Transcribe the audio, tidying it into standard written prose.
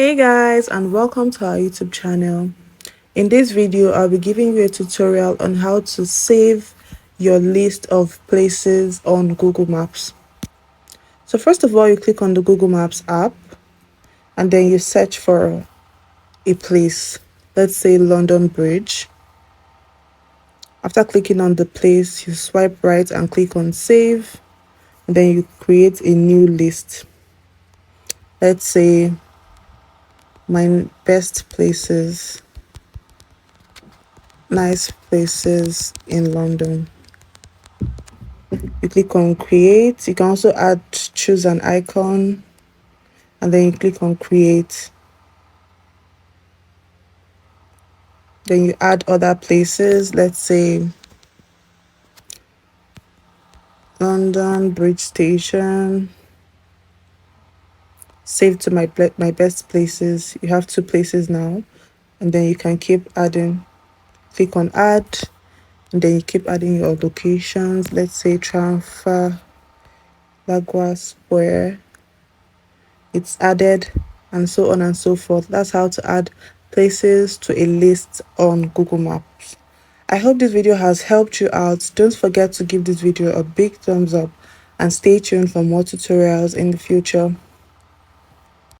Hey guys, and welcome to our YouTube channel. In this video I'll be giving you a tutorial on how to save your list of places on Google Maps. So first of all, you click on the Google Maps app and then you search for a place. Let's say London Bridge. After clicking on the place, you swipe right and click on save, and then you create a new list. Let's say my best places, nice places in London. You click on create. You can also choose an icon, and then you click on create. Then you add other places. Let's say London Bridge Station. Save to my best places. You have 2 places now, and then you can keep adding. Click on add, and then you keep adding your locations. Let's say Trafalgar Square. It's added, and so on and so forth. That's how to add places to a list on Google Maps. I hope this video has helped you out. Don't forget to give this video a big thumbs up and stay tuned for more tutorials in the future.